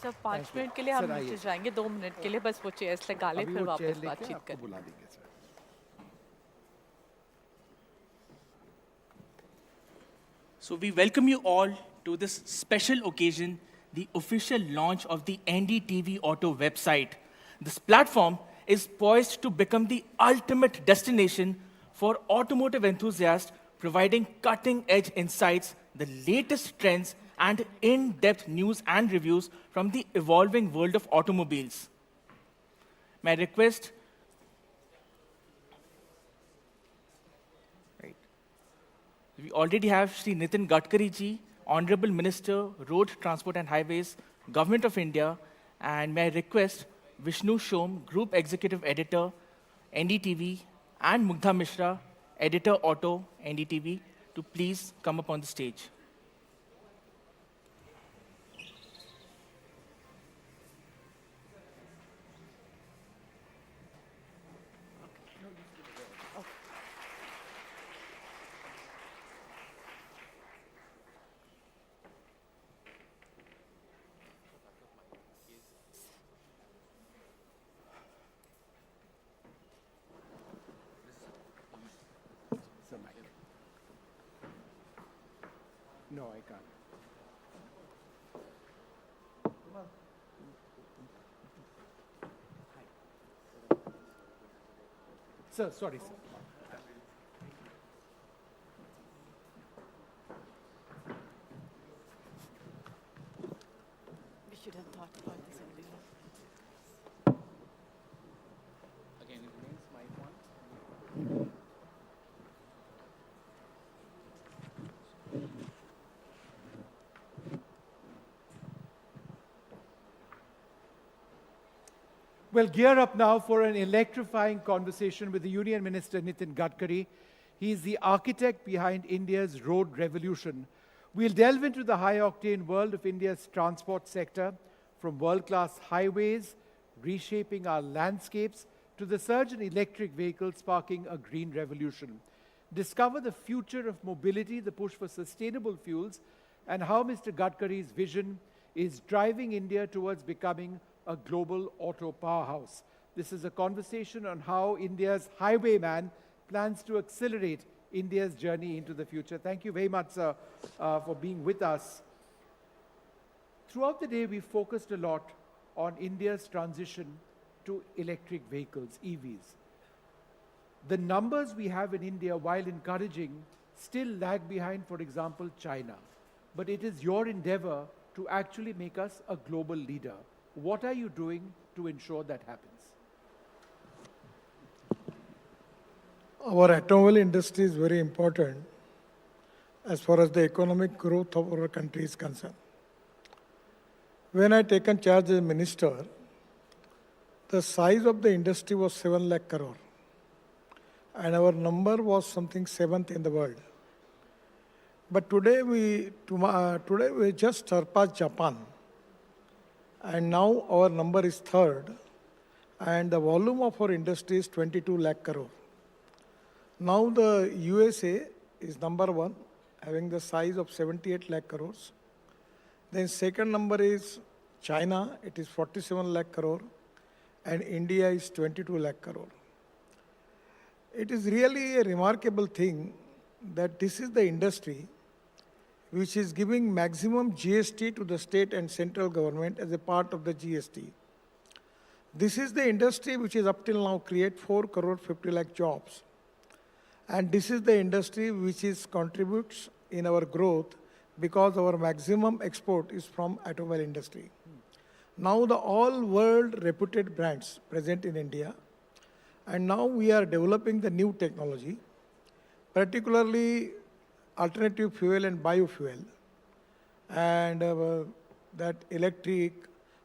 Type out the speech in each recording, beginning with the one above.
Sir 5 minute के लिए हम नीचे जाएंगे, 2 मिनट के लिए बस वो चेयर्स लगा ले, अभी फिर वो चेयर वापस लेके बातचीत आपको करें. बुला देंगे sir. So we welcome you all to this special occasion, the official launch of the NDTV Auto website. This platform is poised to become the ultimate destination for automotive enthusiasts, providing cutting-edge insights, the latest trends, and in-depth news and reviews from the evolving world of automobiles. May I request we already have Shri Nitin Gadkari ji, Honorable Minister, Road Transport and Highways, Government of India, and may I request Vishnu Shom, Group Executive Editor, NDTV, and Mugdha Mishra, Editor Auto, NDTV, to please come up on the stage. Sir, mic. No, I can't. Sir, sorry, sir. We should have thought about this earlier. Again, it remains my one. Well, gear up now for an electrifying conversation with the Union Minister Nitin Gadkari. He is the architect behind India's road revolution. We'll delve into the high-octane world of India's transport sector, from world-class highways reshaping our landscapes to the surge in electric vehicles sparking a green revolution. Discover the future of mobility, the push for sustainable fuels, and how Mr. Gadkari's vision is driving India towards becoming a global auto powerhouse. This is a conversation on how India's highwayman plans to accelerate India's journey into the future. Thank you very much, sir, for being with us. Throughout the day, we focused a lot on India's transition to electric vehicles, EVs. The numbers we have in India, while encouraging, still lag behind, for example, China. But it is your endeavor to actually make us a global leader. What are you doing to ensure that happens? Our automobile industry is very important as far as the economic growth of our country is concerned. When I taken charge as minister, the size of the industry was 7 lakh crore, and our number was something 7th in the world. But today we just surpassed Japan, and now our number is 3rd, and the volume of our industry is 22 lakh crore. Now the USA is number 1, having the size of 78 lakh crores. Then second number is China, it is 47 lakh crore, and India is 22 lakh crore. It is really a remarkable thing that this is the industry which is giving maximum GST to the state and central government as a part of the GST. This is the industry which is up till now create 4 crore 50 lakh jobs. And this is the industry which is contributes in our growth because our maximum export is from automobile industry. Now the all world reputed brands present in India, and now we are developing the new technology, particularly alternative fuel and biofuel, and that electric,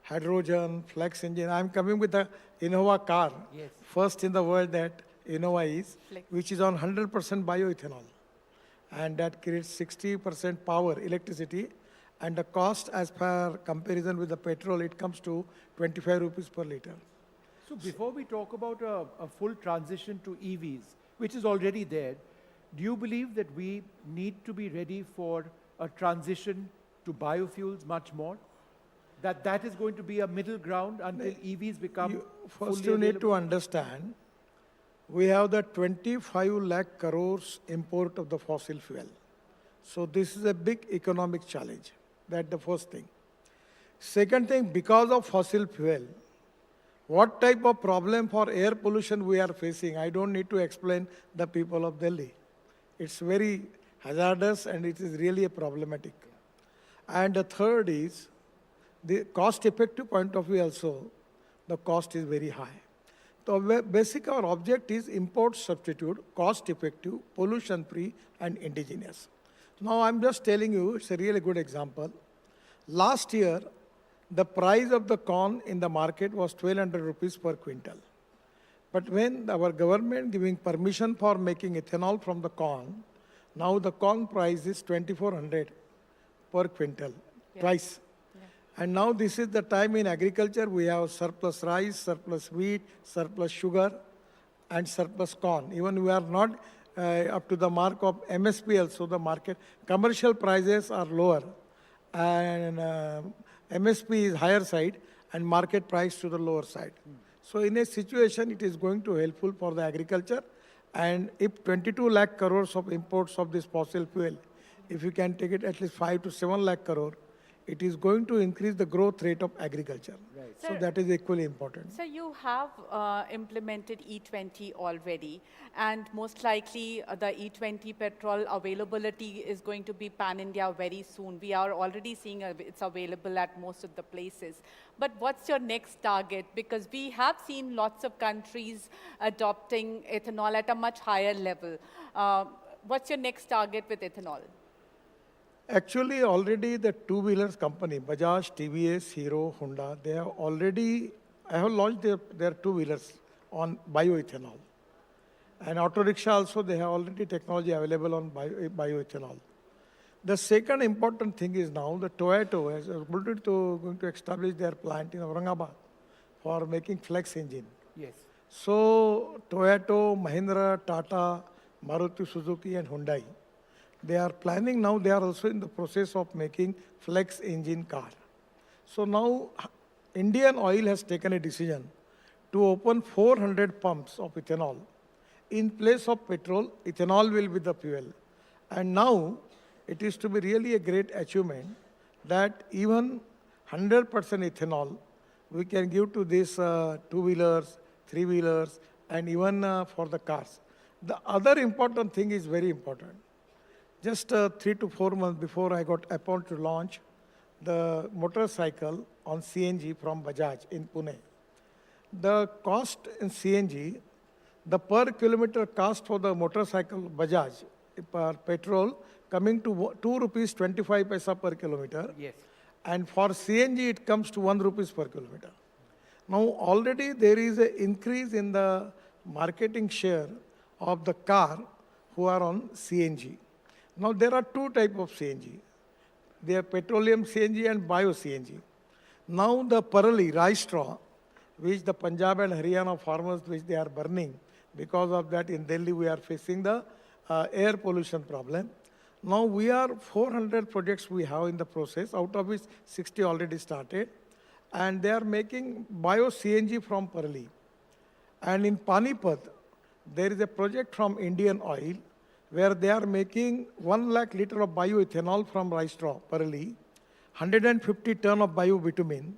hydrogen, flex engine. I'm coming with the Innova car, Yes. first in the world that Innova is, Flex. which is on 100% bioethanol, and that creates 60% power, electricity, and the cost as per comparison with the petrol, it comes to 25 rupees per liter. So before we talk about a full transition to EVs, which is already there, do you believe that we need to be ready for a transition to biofuels much more? that is going to be a middle ground until EVs become First, fully you need to available? understand, we have the 25 lakh crores import of the fossil fuel. So this is a big economic challenge. That's the first thing. Second thing, because of fossil fuel, what type of problem for air pollution we are facing, I don't need to explain the people of Delhi. It's very hazardous and it is really a problematic. And the third is, the cost-effective point of view also, the cost is very high. So basic our object is import substitute, cost-effective, pollution-free, and indigenous. Now I'm just telling you, it's a really good example. Last year, the price of the corn in the market was 1,200 rupees per quintal. But when our government giving permission for making ethanol from the corn, now the corn price is 2,400 per quintal, twice. And now this is the time in agriculture, we have surplus rice, surplus wheat, surplus sugar, and surplus corn. Even we are not up to the mark of MSP also, the market. Commercial prices are lower, and MSP is higher side, and market price to the lower side. So in a situation, it is going to helpful for the agriculture. And if 22 lakh crores of imports of this fossil fuel, if you can take it at least 5 to 7 lakh crore, it is going to increase the growth rate of agriculture. Right. So Sir, that is equally important. So you have implemented E20 already, and most likely the E20 petrol availability is going to be pan-India very soon. We are already seeing it's available at most of the places. But what's your next target? Because we have seen lots of countries adopting ethanol at a much higher level. What's your next target with ethanol? Actually, already the two-wheelers company, Bajaj, TVS, Hero, Honda, they have already, I have launched their two-wheelers on bioethanol. And auto rickshaw also, they have already technology available on bioethanol. The second important thing is now the Toyota is going to establish their plant in Aurangabad for making flex engine. Yes. So Toyota, Mahindra, Tata, Maruti Suzuki, and Hyundai, they are planning now, they are also in the process of making flex engine car. So now Indian Oil has taken a decision to open 400 pumps of ethanol. In place of petrol, ethanol will be the fuel. And now it is to be really a great achievement that even 100% ethanol we can give to these two-wheelers, three-wheelers, and even for the cars. The other important thing is very important. Just 3 to 4 months before I got appointed to launch the motorcycle on CNG from Bajaj in Pune. The cost in CNG, the per kilometer cost for the motorcycle Bajaj per petrol coming to 2 rupees 25 paisa per kilometer. Yes. And for CNG, it comes to 1 rupees per kilometer. Now, already there is an increase in the marketing share of the car who are on CNG. Now, there are two types of CNG. They are petroleum CNG and bio CNG. Now, the parali, rice straw, which the Punjab and Haryana farmers, which they are burning, because of that in Delhi we are facing the air pollution problem. Now, we are 400 projects we have in the process, out of which 60 already started. And they are making bio CNG from parali. And in Panipat, there is a project from Indian Oil, where they are making 1 lakh liter of bioethanol from rice straw, parali, 150 ton of bio-bitumen,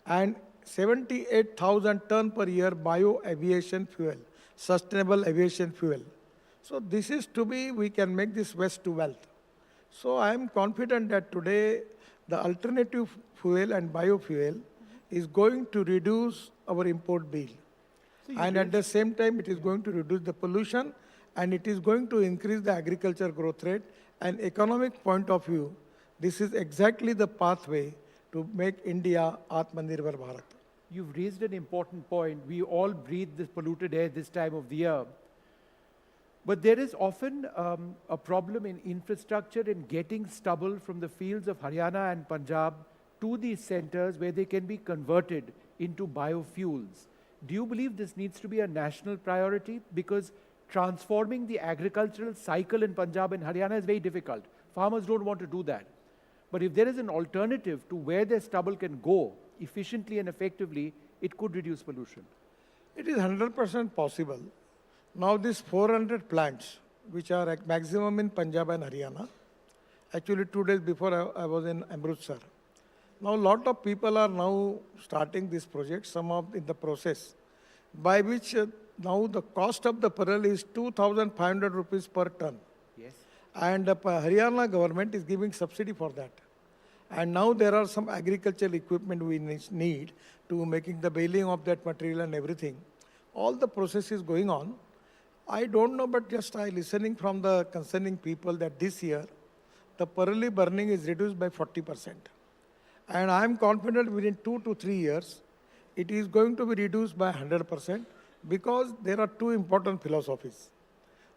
and 78,000 ton per year bio-aviation fuel, sustainable aviation fuel. So this is to be, we can make this waste to wealth. So I am confident that today the alternative fuel and biofuel is going to reduce our import bill. And at the same time, it is going to reduce the pollution, and it is going to increase the agriculture growth rate. And economic point of view, this is exactly the pathway to make India Atmanirbhar Bharat. You've raised an important point. We all breathe this polluted air this time of the year. But there is often a problem in infrastructure in getting stubble from the fields of Haryana and Punjab to these centers where they can be converted into biofuels. Do you believe this needs to be a national priority? Because transforming the agricultural cycle in Punjab and Haryana is very difficult. Farmers don't want to do that. But if there is an alternative to where their stubble can go efficiently and effectively, it could reduce pollution. It is 100% possible. Now these 400 plants, which are at maximum in Punjab and Haryana, actually 2 days before I was in Amritsar. Now a lot of people are now starting this project, some of in the process, by which now the cost of the parallel is 2,500 rupees per ton. Yes. And the Haryana government is giving subsidy for that. And now there are some agricultural equipment we need to making the baling of that material and everything. All the process is going on. I don't know, but just I listening from the concerning people that this year, the parallel burning is reduced by 40%. And I am confident within 2 to 3 years, it is going to be reduced by 100% because there are two important philosophies.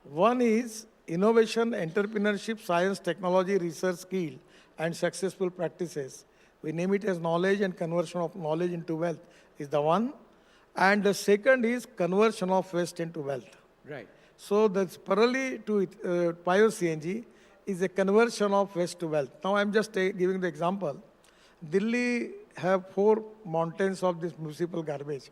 One is innovation, entrepreneurship, science, technology, research, skill, and successful practices. We name it as knowledge and conversion of knowledge into wealth is the one. And the second is conversion of waste into wealth. Right. So the parallel to bio-CNG is a conversion of waste to wealth. Now I'm just giving the example. Delhi have 4 mountains of this municipal garbage.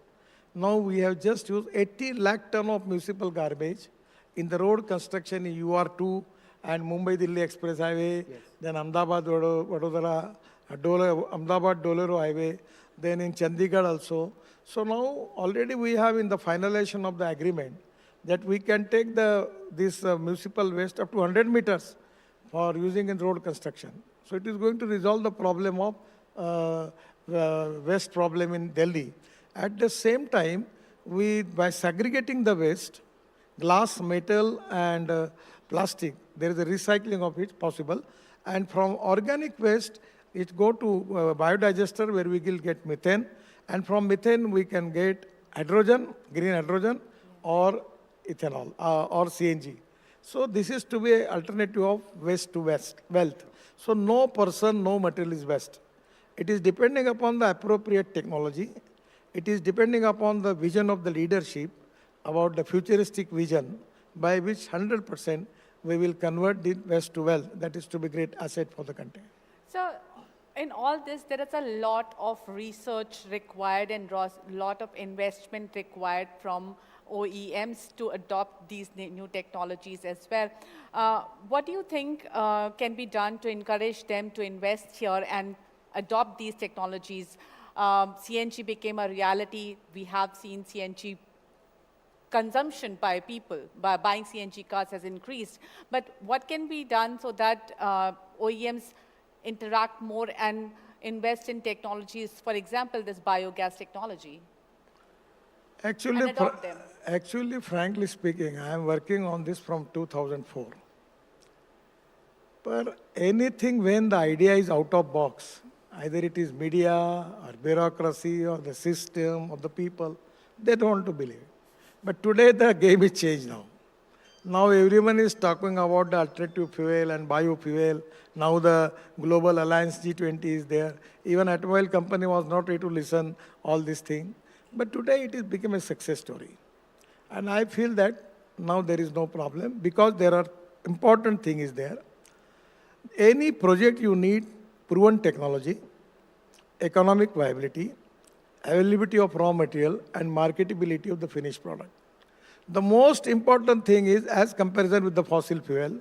Now we have just used 80 lakh ton of municipal garbage in the road construction in UR2 and Mumbai-Delhi Express Highway, Yes. then Ahmedabad-Vadodara, Ahmedabad-Dolero Highway, then in Chandigarh also. So now already we have in the finalization of the agreement that we can take this municipal waste up to 100 meters for using in road construction. So it is going to resolve the problem of waste problem in Delhi. At the same time, by segregating the waste, glass, metal, and plastic, there is a recycling of it possible. And from organic waste, it go to biodigester where we will get methane. And from methane, we can get hydrogen, green hydrogen, or ethanol, or CNG. So this is to be an alternative of waste to wealth. So no person, no material is waste. It is depending upon the appropriate technology. It is depending upon the vision of the leadership about the futuristic vision by which 100% we will convert the waste to wealth. That is to be a great asset for the country. So in all this, there is a lot of research required and lot of investment required from OEMs to adopt these new technologies as well. What do you think can be done to encourage them to invest here and adopt these technologies? CNG became a reality. We have seen CNG consumption by people, by buying CNG cars has increased. But what can be done so that OEMs interact more and invest in technologies, for example, this biogas technology? Actually, frankly speaking, I am working on this from 2004. But anything when the idea is out of box, either it is media or bureaucracy or the system or the people, they don't want to believe it. But today the game is changed now. Now everyone is talking about the alternative fuel and biofuel. Now the Global Alliance G20 is there. Even automobile company was not ready to listen all these things. But today it has become a success story. And I feel that now there is no problem because there are important thing is there. Any project you need proven technology, economic viability, availability of raw material, and marketability of the finished product. The most important thing is, as comparison with the fossil fuel,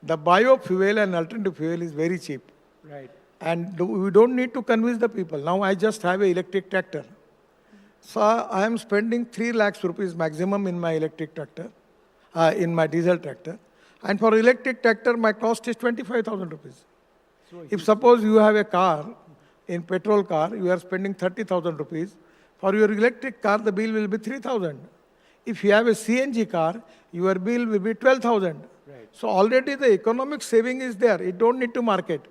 the biofuel and alternative fuel is very cheap. Right. And we don't need to convince the people. Now I just have an electric tractor. So I am spending 3 lakhs rupees maximum in my electric tractor, in my diesel tractor. And for electric tractor, my cost is 25,000 rupees. So if suppose you have a car, in petrol car, you are spending 30,000 rupees. For your electric car, the bill will be 3,000. If you have a CNG car, your bill will be 12,000. Right. So already the economic saving is there. You don't need to market.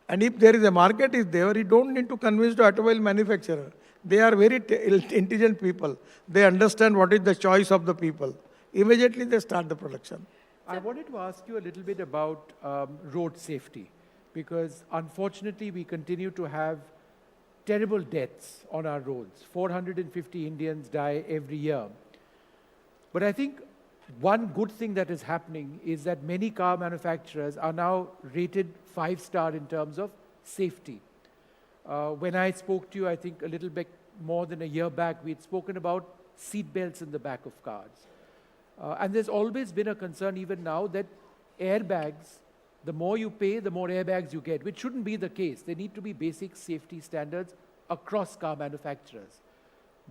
And if there is a market is there, you don't need to convince the automobile manufacturer. They are very intelligent people. They understand what is the choice of the people. Immediately they start the production. I wanted to ask you a little bit about road safety, because unfortunately we continue to have terrible deaths on our roads. 450 Indians die every year. But I think one good thing that is happening is that many car manufacturers are now rated 5-star in terms of safety. When I spoke to you, I think a little bit more than a year back, we had spoken about seat belts in the back of cars. And there's always been a concern, even now, that airbags, the more you pay, the more airbags you get, which shouldn't be the case. There need to be basic safety standards across car manufacturers.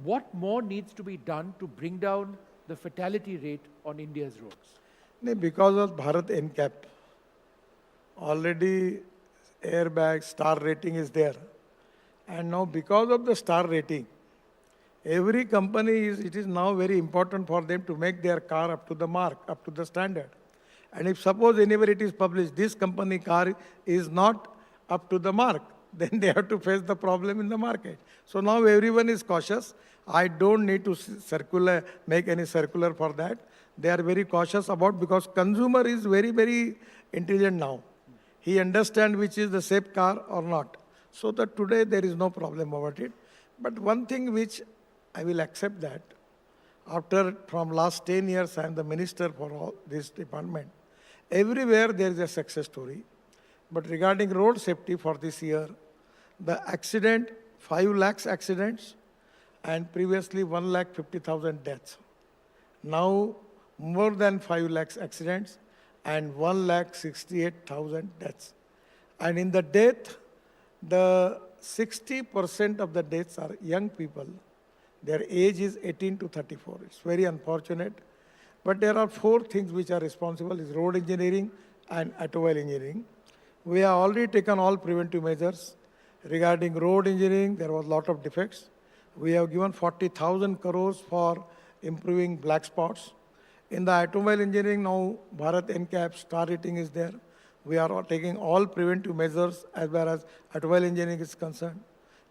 What more needs to be done to bring down the fatality rate on India's roads? Because of Bharat NCAP, already airbag star rating is there. And now because of the star rating, every company it is now very important for them to make their car up to the mark, up to the standard. And if suppose anywhere it is published, this company car is not up to the mark, then they have to face the problem in the market. So now everyone is cautious. I don't need to make any circular for that. They are very cautious about, because consumer is very, very intelligent now. He understands which is the safe car or not. So that today there is no problem about it. But one thing which I will accept that, from last 10 years I am the minister for all this department, everywhere there is a success story. But regarding road safety for this year, the accident, 5 lakhs accidents, and previously 1,50,000 deaths. Now more than 5 lakhs accidents and 1,68,000 deaths. And in the death, the 60% of the deaths are young people. Their age is 18 to 34. It's very unfortunate. But there are 4 things which are responsible: is road engineering and automobile engineering. We have already taken all preventive measures. Regarding road engineering, there was a lot of defects. We have given 40,000 crores for improving black spots. In the automobile engineering, now Bharat NCAP star rating is there. We are taking all preventive measures as far as automobile engineering is concerned.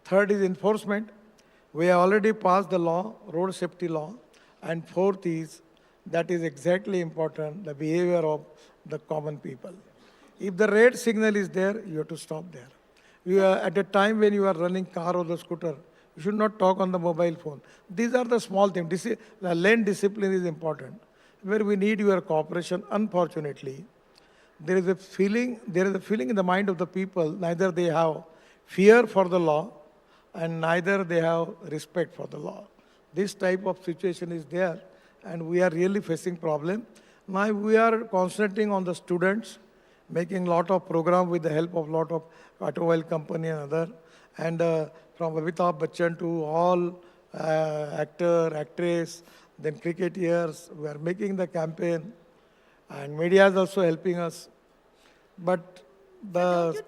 Third is enforcement. We have already passed the law, road safety law. And fourth is, that is exactly important, the behavior of the common people. If the red signal is there, you have to stop there. You are, at a time when you are running car or the scooter, you should not talk on the mobile phone. These are the small things. The lane discipline is important, where we need your cooperation. Unfortunately, there is a feeling in the mind of the people, neither they have fear for the law and neither they have respect for the law. This type of situation is there, and we are really facing problem. Now we are concentrating on the students, making lot of program with the help of lot of automobile company and other, and from Amitabh Bachchan to all actor, actress, then cricketers, we are making the campaign, and media is also helping us. But the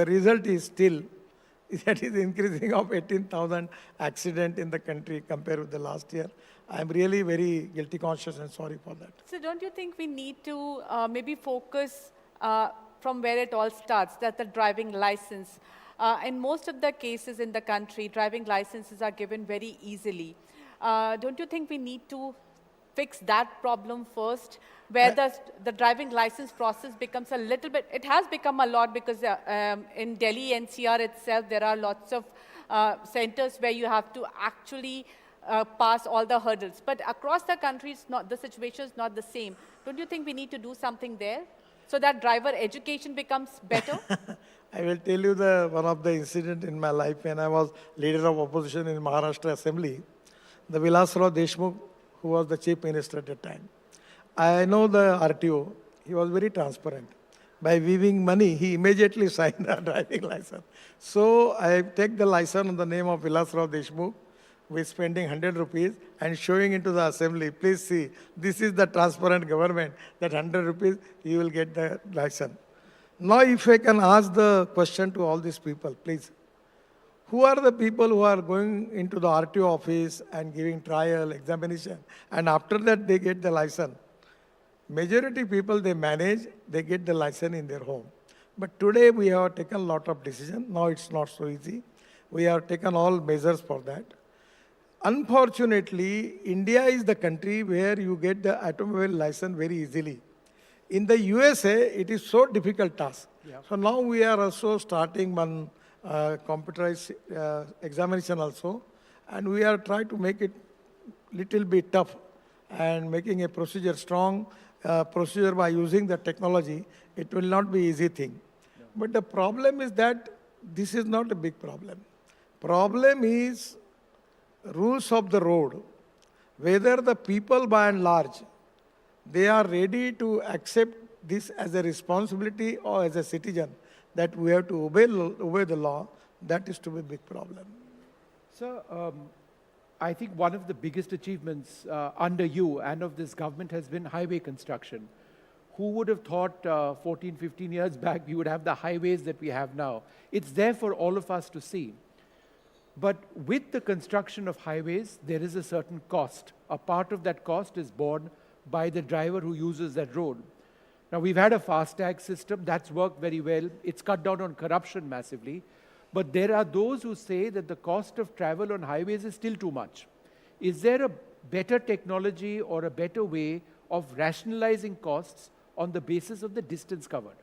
result is still, that is increasing of 18,000 accident in the country compared with the last year. I am really very guilty conscious and sorry for that. So don't you think we need to maybe focus from where it all starts, that the driving license? In most of the cases in the country, driving licenses are given very easily. Don't you think we need to fix that problem first, where the driving license process becomes a little bit, it has become a lot, because in Delhi NCR itself, there are lots of centers where you have to actually pass all the hurdles. But across the country, the situation is not the same. Don't you think we need to do something there so that driver education becomes better? I will tell you one of the incident in my life when I was leader of opposition in Maharashtra Assembly. The Vilasrao Deshmukh, who was the chief minister at the time. I know the RTO, he was very transparent. By weaving money, he immediately signed the driving license. So I take the license on the name of Vilasrao Deshmukh, with spending 100 rupees and showing into the assembly. Please see, this is the transparent government, that 100 rupees, you will get the license. Now if I can ask the question to all these people, please. Who are the people who are going into the RTO office and giving trial, examination, and after that they get the license? Majority people, they manage, they get the license in their home. But today we have taken a lot of decisions. Now it's not so easy. We have taken all measures for that. Unfortunately, India is the country where you get the automobile license very easily. In the USA, it is so difficult task. Yeah. So now we are also starting one computerized examination also, and we are trying to make it little bit tough and making a procedure strong. Procedure by using the technology, it will not be easy thing. Yeah. But the problem is that this is not a big problem. Problem is rules of the road. Whether the people by and large, they are ready to accept this as a responsibility or as a citizen, that we have to obey the law, that is to be a big problem. Sir, I think one of the biggest achievements under you and of this government has been highway construction. Who would have thought 14, 15 years back we would have the highways that we have now? It's there for all of us to see. But with the construction of highways, there is a certain cost. A part of that cost is borne by the driver who uses that road. Now, we've had a FASTag system. That's worked very well. It's cut down on corruption massively. But there are those who say that the cost of travel on highways is still too much. Is there a better technology or a better way of rationalizing costs on the basis of the distance covered?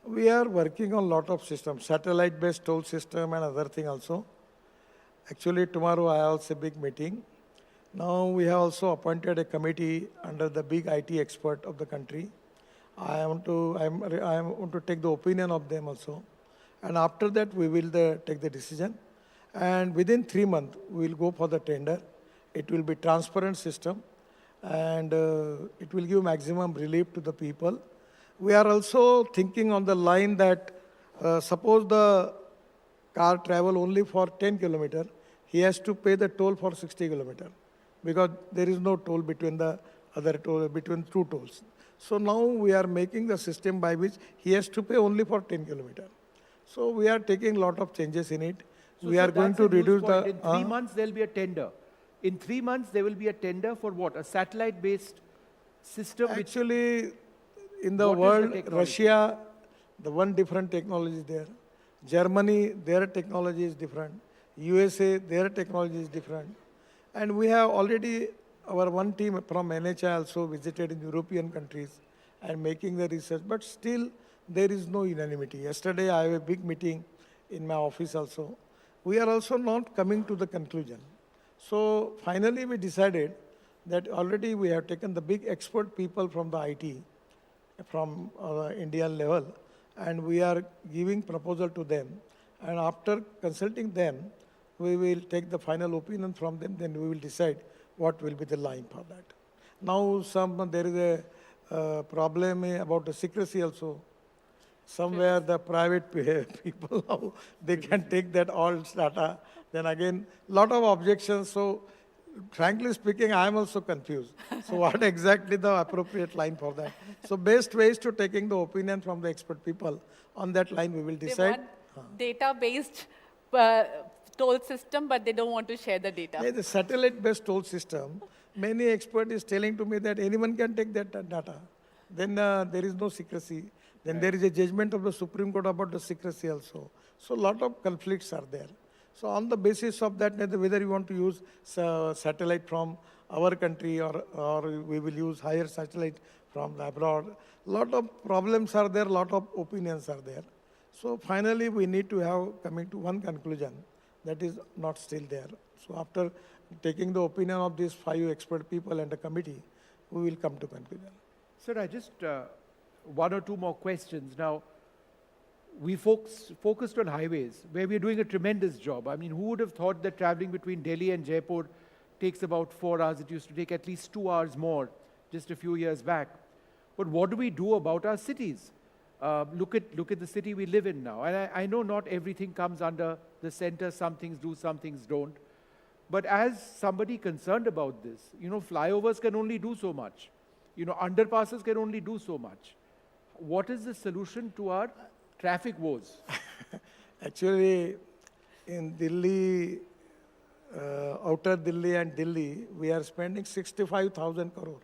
We are working on a lot of systems, satellite-based toll system and other thing also. Actually, tomorrow I have also a big meeting. Now we have also appointed a committee under the big IT expert of the country. I want to take the opinion of them also. And after that, we will take the decision. And within 3 months, we will go for the tender. It will be transparent system, and it will give maximum relief to the people. We are also thinking on the line that suppose the car travel only for 10 kilometers, he has to pay the toll for 60 kilometers, because there is no toll between the other toll, between two tolls. So now we are making the system by which he has to pay only for 10 kilometers. So we are taking a lot of changes in it. So, we sir, are going that's to a huge reduce point. the... In 3 months, there will be a tender. In 3 months, there will be a tender for what? A satellite-based system? Actually, in the What is the world, technology? Russia, the one different technology is there. Germany, their technology is different. USA, their technology is different. And we have already, our one team from NHI also visited in European countries and making the research, but still there is no unanimity. Yesterday I have a big meeting in my office also. We are also not coming to the conclusion. So finally we decided that already we have taken the big expert people from the IT, from Indian level, and we are giving proposal to them. And after consulting them, we will take the final opinion from them, then we will decide what will be the line for that. Now there is a problem about the secrecy also. Somewhere the private people, now they can take that all data. Then again, lot of objections. So frankly speaking, I am also confused. So what exactly the appropriate line for that? So best ways to taking the opinion from the expert people. On that line we will decide. They want data-based toll system, but they don't want to share the data. Yeah, the satellite-based toll system, many experts is telling to me that anyone can take that data. Then there is no secrecy. Then there is a judgment of the Supreme Court about the secrecy also. So a lot of conflicts are there. So on the basis of that, whether you want to use satellite from our country or we will use higher satellite from abroad, lot of problems are there, lot of opinions are there. So finally, we need to have coming to one conclusion that is not still there. So after taking the opinion of these 5 expert people and the committee, we will come to conclusion. Sir, I just, 1 or 2 more questions. Now, we focused on highways, where we're doing a tremendous job. I mean, who would have thought that traveling between Delhi and Jaipur takes about 4 hours? It used to take at least 2 hours more just a few years back. But what do we do about our cities? Look at the city we live in now. And I know not everything comes under the center. Some things do, some things don't. But as somebody concerned about this, flyovers can only do so much. Underpasses can only do so much. What is the solution to our traffic woes? Actually, in Delhi, outer Delhi and Delhi, we are spending 65,000 crore.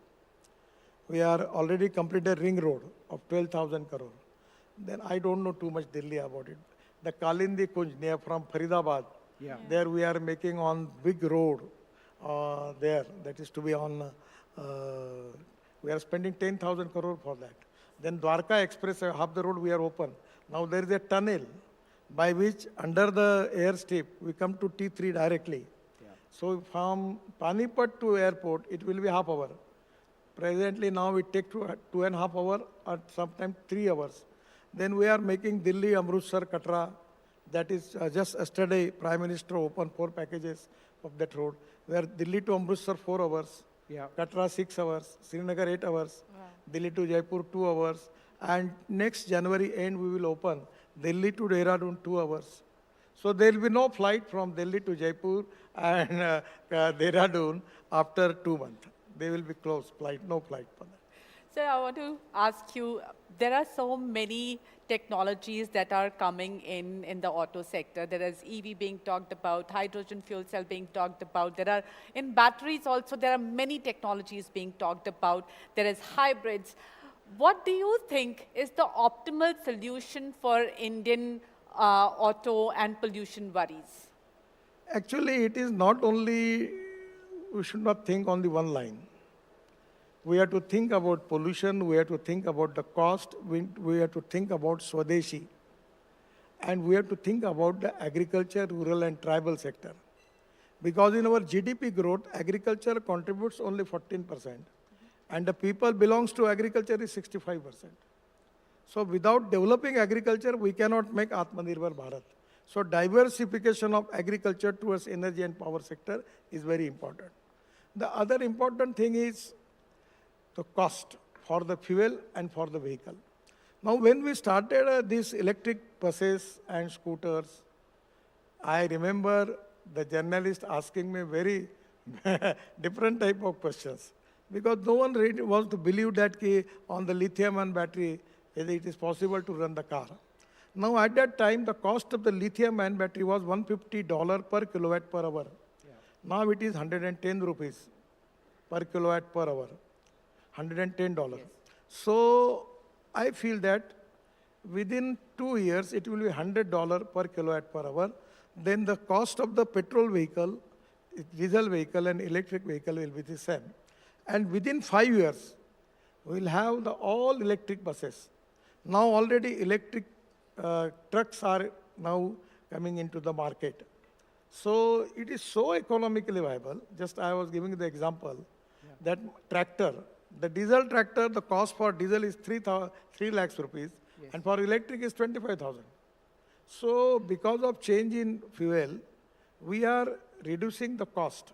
We are already completed ring road of 12,000 crore. Then I don't know too much Delhi about it. The Kalindi Kunj near from Faridabad, there we are making on big road there. That is to be on, we are spending 10,000 crore for that. Then Dwarka Express, half the road we are open. Now there is a tunnel by which under the airstrip we come to T3 directly. So from Panipat to airport, it will be half hour. Presently now it takes 2.5 hours or sometimes 3 hours. Then we are making Delhi, Amritsar, Katra. That is just yesterday, Prime Minister opened 4 packages of that road, where Delhi to Amritsar 4 hours, Yeah. Katra 6 hours, Srinagar 8 hours, Delhi to Jaipur 2 hours, and next January end we will open Delhi to Dehradun 2 hours. So there will be no flight from Delhi to Jaipur and Dehradun after 2 months. They will be closed, no flight for that. Sir, I want to ask you, there are so many technologies that are coming in the auto sector. There is EV being talked about, hydrogen fuel cell being talked about. There are, in batteries also, there are many technologies being talked about. There is hybrids. What do you think is the optimal solution for Indian auto and pollution worries? Actually, it is not only, we should not think on the one line. We have to think about pollution, we have to think about the cost, we have to think about Swadeshi, and we have to think about the agriculture, rural and tribal sector. Because in our GDP growth, agriculture contributes only 14%, and the people belongs to agriculture is 65%. So without developing agriculture, we cannot make Atmanirbhar Bharat. So diversification of agriculture towards energy and power sector is very important. The other important thing is the cost for the fuel and for the vehicle. Now, when we started these electric buses and scooters, I remember the journalist asking me very different type of questions, because no one really was to believe that on the lithium-ion battery, it is possible to run the car. Now, at that time, the cost of the lithium-ion battery was $150 per kilowatt per hour. Yeah. Now it is 110 rupees per kilowatt per hour. $110. Yes. So I feel that within 2 years, it will be $100 per kilowatt per hour. Then the cost of the petrol vehicle, diesel vehicle and electric vehicle will be the same. And within 5 years, we will have the all electric buses. Now already electric trucks are now coming into the market. So it is so economically viable. Just I was giving the example that tractor, the diesel tractor, the cost for diesel is 3 lakhs rupees, yes, and for electric is 25,000. So because of change in fuel, we are reducing the cost.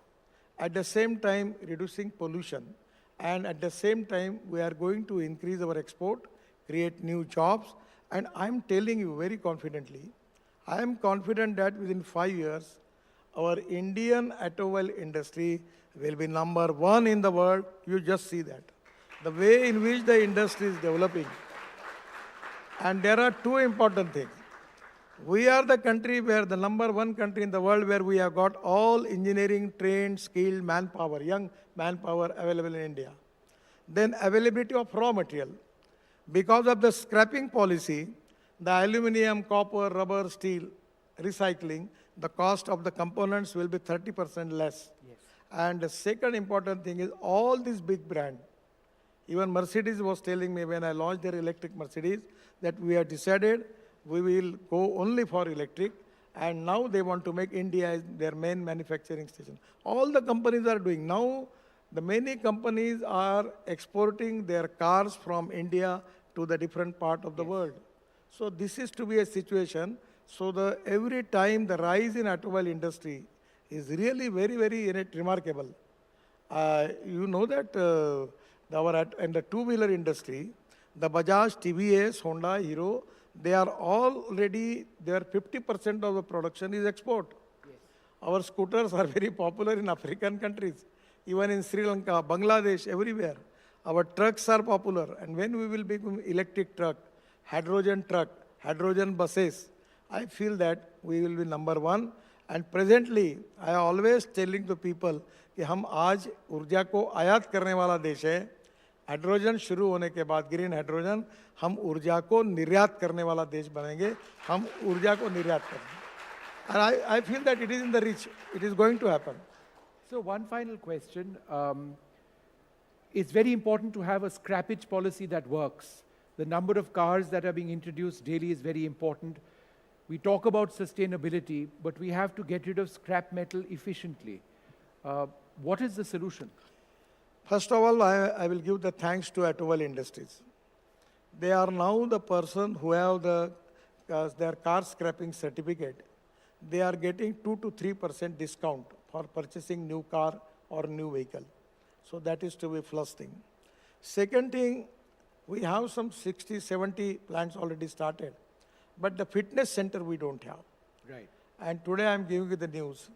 At the same time, reducing pollution. And at the same time, we are going to increase our export, create new jobs. And I'm telling you very confidently, I am confident that within 5 years, our Indian automobile industry will be #1 in the world. You just see that. The way in which the industry is developing. And there are 2 important things. We are the country where the #1 country in the world where we have got all engineering, trained, skilled manpower, young manpower available in India. Then availability of raw material. Because of the scrapping policy, the aluminum, copper, rubber, steel, recycling, the cost of the components will be 30% less. Yes. And the second important thing is all these big brands, even Mercedes was telling me when I launched their electric Mercedes that we have decided we will go only for electric, and now they want to make India as their main manufacturing station. All the companies are doing. Now, the many companies are exporting their cars from India to the different part of the world. So this is to be a situation. So every time the rise in automobile industry is really very, very remarkable. You know that in the two-wheeler industry, the Bajaj, TVS, Honda, Hero, they are already, their 50% of the production is export. Yes. Our scooters are very popular in African countries, even in Sri Lanka, Bangladesh, everywhere. Our trucks are popular. And when we will become electric truck, hydrogen buses, I feel that we will be #1. And presently, I always telling the people कि हम आज ऊर्जा को आयात करने वाला देश है. हाइड्रोजन शुरू होने के बाद ग्रीन हाइड्रोजन हम ऊर्जा को निर्यात करने वाला देश बनेंगे. हम ऊर्जा को निर्यात करेंगे. And I feel that it is in the reach. It is going to happen. So one final question. It's very important to have a scrappage policy that works. The number of cars that are being introduced daily is very important. We talk about sustainability, but we have to get rid of scrap metal efficiently. What is the solution? First of all, I will give the thanks to automobile industries. They are now the person who have their car scrapping certificate. They are getting 2 to 3% discount for purchasing new car or new vehicle. So that is to be first thing. Second thing, we have some 60, 70 plants already started, but the fitness center we don't have. Right. And today I'm giving you the news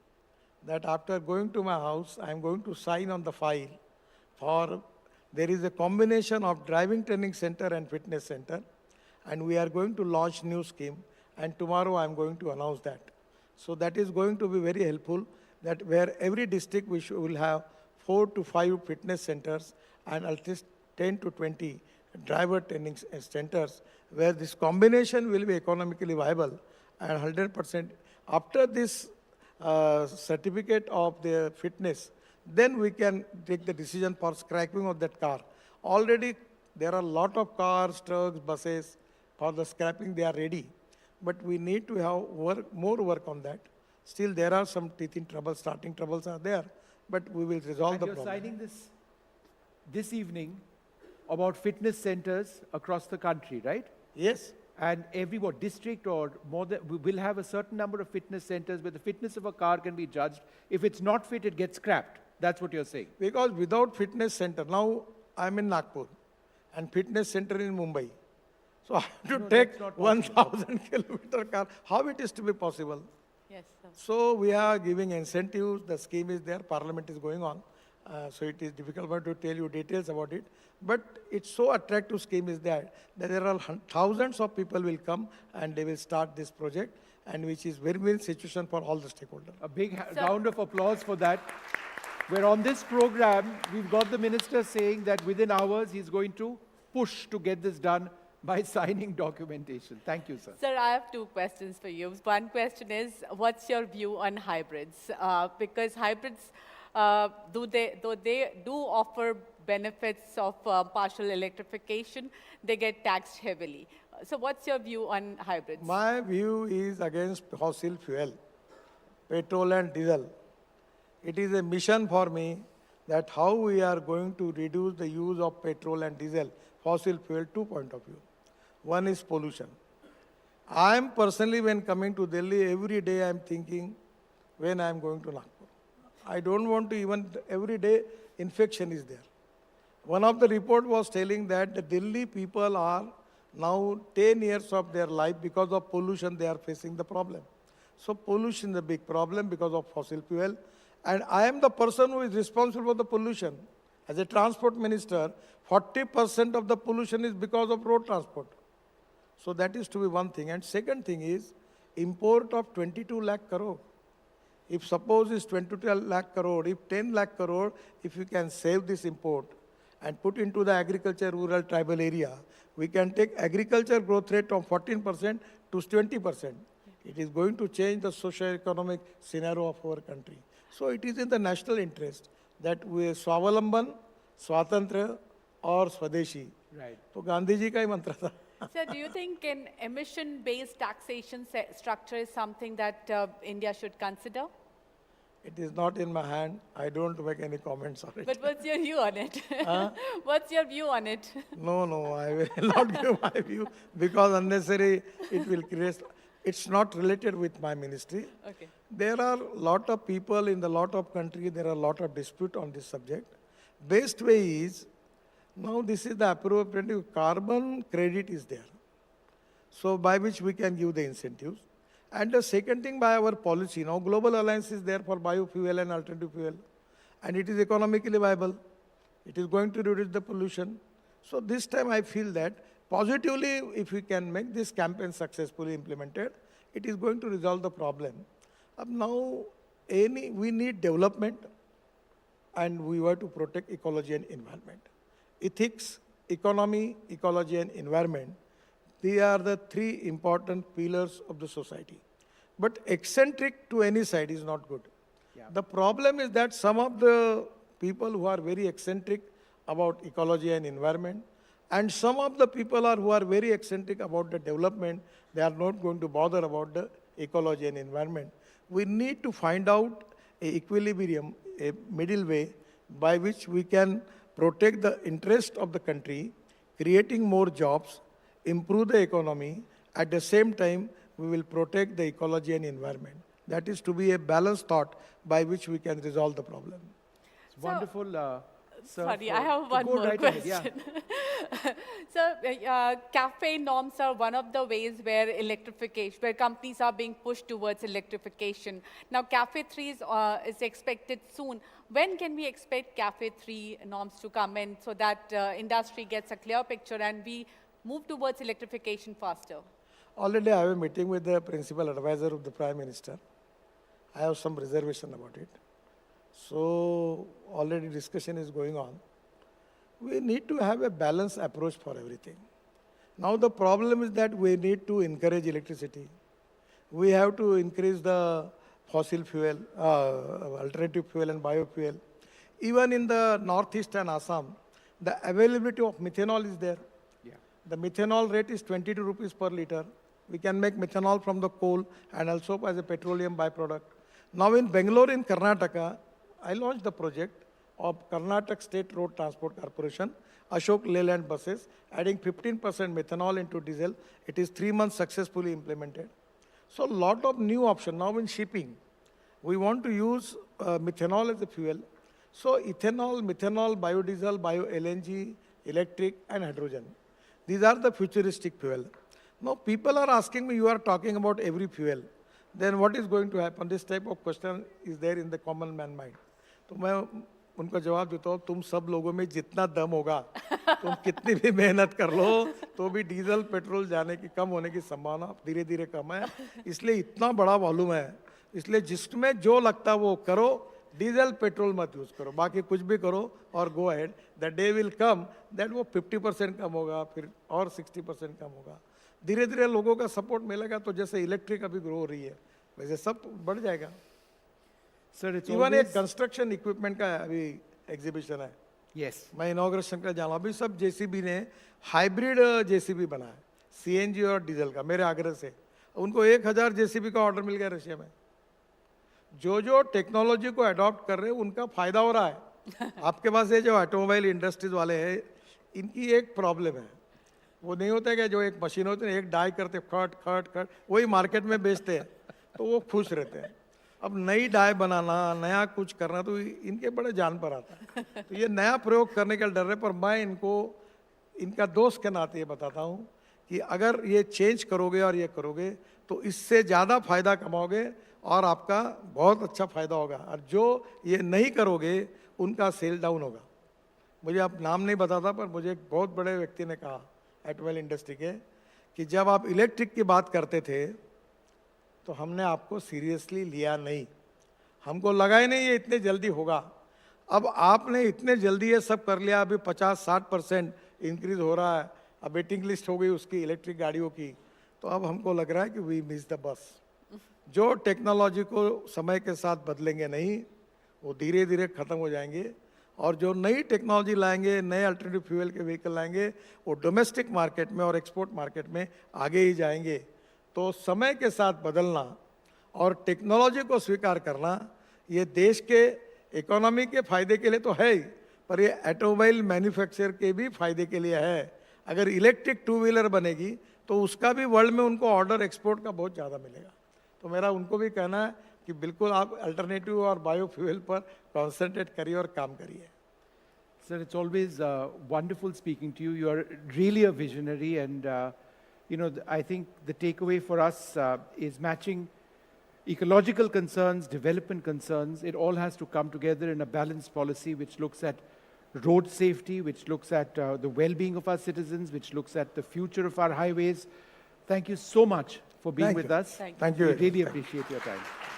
that after going to my house, I'm going to sign on the file for, there is a combination of driving training center and fitness center, and we are going to launch new scheme, and tomorrow I'm going to announce that. So that is going to be very helpful, that where every district will have 4 to 5 fitness centers and at least 10 to 20 driver training centers, where this combination will be economically viable and 100%. After this certificate of the fitness, then we can take the decision for scrapping of that car. Already there are a lot of cars, trucks, buses for the scrapping, they are ready. But we need to have more work on that. Still there are some teething troubles, starting troubles are there, but we will resolve And the you're problem. signing this evening about fitness centers across the country, right? Yes. And every district or more than, we will have a certain number of fitness centers where the fitness of a car can be judged. If it's not fit, it gets scrapped. That's what you're saying. Because without fitness center, now I'm in Nagpur and fitness center in Mumbai. So I have to No, take that's not possible. 1,000 kilometer car. How it is to be possible? Yes, sir. So we are giving incentives. The scheme is there. Parliament is going on. So it is difficult for to tell you details about it. But it's so attractive scheme is that there are thousands of people will come and they will start this project, and which is win-win situation for all the stakeholders. A big Sir. round of applause for that. Where on this program, we've got the minister saying that within hours he's going to push to get this done by signing documentation. Thank you, sir. Sir, I have two questions for you. One question is, what's your view on hybrids? Because hybrids, though they do offer benefits of partial electrification, they get taxed heavily. So what's your view on hybrids? My view is against fossil fuel, petrol and diesel. It is a mission for me that how we are going to reduce the use of petrol and diesel, fossil fuel, 2 point of view. One is pollution. I am personally, when coming to Delhi, every day I am thinking when I am going to Nagpur. I don't want to even, every day infection is there. One of the report was telling that the Delhi people are now 10 years of their life because of pollution they are facing the problem. So pollution is a big problem because of fossil fuel. And I am the person who is responsible for the pollution. As a transport minister, 40% of the pollution is because of road transport. So that is to be one thing. And second thing is import of 22 lakh crore. If suppose it's 22 lakh crore, if 10 lakh crore, if you can save this import and put into the agriculture, rural, tribal area, we can take agriculture growth rate from 14% to 20%. It is going to change the socio-economic scenario of our country. So it is in the national interest that we Swavalamban, Swatantra or Swadeshi. Right. तो गांधी जी का ही मंत्र था. Sir, do you think an emission-based taxation structure is something that India should consider? It is not in my hand. I don't make any comments on it. But what's your view on it? What's your view on it? No, I will not give my view because unnecessary it will create. It's not related with my ministry. Okay. There are a lot of people in the lot of countries, there are a lot of dispute on this subject. Best way is, now this is the appropriate carbon credit is there. So by which we can give the incentives. And the second thing by our policy, now global alliance is there for biofuel and alternative fuel. And it is economically viable. It is going to reduce the pollution. So this time I feel that positively, if we can make this campaign successfully implemented, it is going to resolve the problem. Now, we need development and we were to protect ecology and environment. Ethics, economy, ecology and environment, they are the three important pillars of the society. But eccentric to any side is not good. Yeah. The problem is that some of the people who are very eccentric about ecology and environment, and some of the people who are very eccentric about the development, they are not going to bother about the ecology and environment. We need to find out an equilibrium, a middle way by which we can protect the interest of the country, creating more jobs, improve the economy. At the same time, we will protect the ecology and environment. That is to be a balanced thought by which we can resolve the problem. It's wonderful, sir. Sorry, I have one go more right ahead, question. yeah. So, CAFE norms are one of the ways where where companies are being pushed towards electrification. Now, CAFE 3 is expected soon. When can we expect CAFE 3 norms to come in so that industry gets a clear picture and we move towards electrification faster? Already I have a meeting with the principal advisor of the Prime Minister. I have some reservation about it. So already discussion is going on. We need to have a balanced approach for everything. Now the problem is that we need to encourage electricity. We have to increase the fossil fuel, alternative fuel and biofuel. Even in the northeast and Assam, the availability of methanol is there. Yeah. The methanol rate is 22 rupees per liter. We can make methanol from the coal and also as a petroleum byproduct. Now in Bangalore, in Karnataka, I launched the project of Karnataka State Road Transport Corporation, Ashok Leyland buses, adding 15% methanol into diesel. It is 3 months successfully implemented. So a lot of new options. Now in shipping, we want to use methanol as a fuel. So ethanol, methanol, biodiesel, bio-LNG, electric and hydrogen. These are the futuristic fuel. Now people are asking me, you are talking about every fuel. Then what is going to happen? This type of question is there in the common man mind. तो मैं उनको जवाब देता हूँ, तुम सब लोगों में जितना दम होगा, तुम कितनी भी मेहनत कर लो, तो भी डीजल पेट्रोल जाने की कम होने की संभावना धीरे धीरे कम है. इसलिए इतना बड़ा वॉल्यूम है. इसलिए जिसमें जो लगता है वो करो, डीजल पेट्रोल मत यूज करो, बाकी कुछ भी करो और go ahead. The day will come that वो 50% कम होगा, फिर और 60% कम होगा. धीरे धीरे लोगों का सपोर्ट मिलेगा तो जैसे इलेक्ट्रिक अभी ग्रो हो रही है वैसे सब बढ़ जाएगा. Sir, it's इवन always... एक कंस्ट्रक्शन इक्विपमेंट का अभी एग्जीबिशन है. Yes. मैं इनॉग्रेशन का जाना. अभी सब जेसीबी ने हाइब्रिड जेसीबी बनाया, सीएनजी और डीजल का, मेरे आग्रह से. उनको 1000 जेसीबी का ऑर्डर मिल गया रशिया में. जो टेक्नोलॉजी को अडॉप्ट कर रहे हैं उनका फायदा हो रहा है. आपके पास ये जो ऑटोमोबाइल इंडस्ट्रीज वाले हैं, इनकी एक प्रॉब्लम है. वो नहीं होता है कि जो एक मशीन होती है, एक डाई करते खट खट खट, वही मार्केट में बेचते हैं तो वो खुश रहते हैं. अब नई डाई बनाना, नया कुछ करना तो इनके बड़े जान पर आता है. तो ये नया प्रयोग करने का डर है. पर मैं इनको इनका दोस्त के नाते ये बताता हूँ कि अगर ये चेंज करोगे और ये करोगे तो इससे ज़्यादा फायदा कमाओगे और आपका बहुत अच्छा फायदा होगा. और जो ये नहीं करोगे उनका सेल डाउन होगा. मुझे अब नाम नहीं बताता, पर मुझे एक बहुत बड़े व्यक्ति ने कहा ऑटोमोबाइल इंडस्ट्री के कि जब आप इलेक्ट्रिक की बात करते थे तो हमने आपको सीरियसली लिया नहीं. हमको लगा ही नहीं ये इतने जल्दी होगा. अब आपने इतने जल्दी ये सब कर लिया. अभी 50-60% इंक्रीज हो रहा है. अब वेटिंग लिस्ट हो गई उसकी इलेक्ट्रिक गाड़ियों की. तो अब हमको लग रहा है कि वी मिस द बस. जो टेक्नोलॉजी को समय के साथ बदलेंगे नहीं, वो धीरे धीरे ख़त्म हो जाएंगे. और जो नई टेक्नोलॉजी लाएंगे, नए अल्टरनेटिव फ्यूल के व्हीकल लाएंगे, वो डोमेस्टिक मार्केट में और एक्सपोर्ट मार्केट में आगे ही जाएंगे. तो समय के साथ बदलना और टेक्नोलॉजी को स्वीकार करना ये देश के इकोनॉमी के फायदे के लिए तो है ही, पर ये ऑटोमोबाइल मैन्युफैक्चर के भी फायदे के लिए है. अगर इलेक्ट्रिक टू व्हीलर बनेगी तो उसका भी वर्ल्ड में उनको ऑर्डर एक्सपोर्ट का बहुत ज़्यादा मिलेगा. तो मेरा उनको भी कहना है कि बिल्कुल आप अल्टरनेटिव और बायोफ्यूल पर कॉन्सेंट्रेट करिए और काम करिए. Sir, it's always wonderful speaking to you. You are really a visionary, and I think the takeaway for us is matching ecological concerns, development concerns. It all has to come together in a balanced policy which looks at road safety, which looks at the well-being of our citizens, which looks at the future of our highways. Thank you so much for being Thank with you. us. Thank you. Thank you. We really appreciate your time.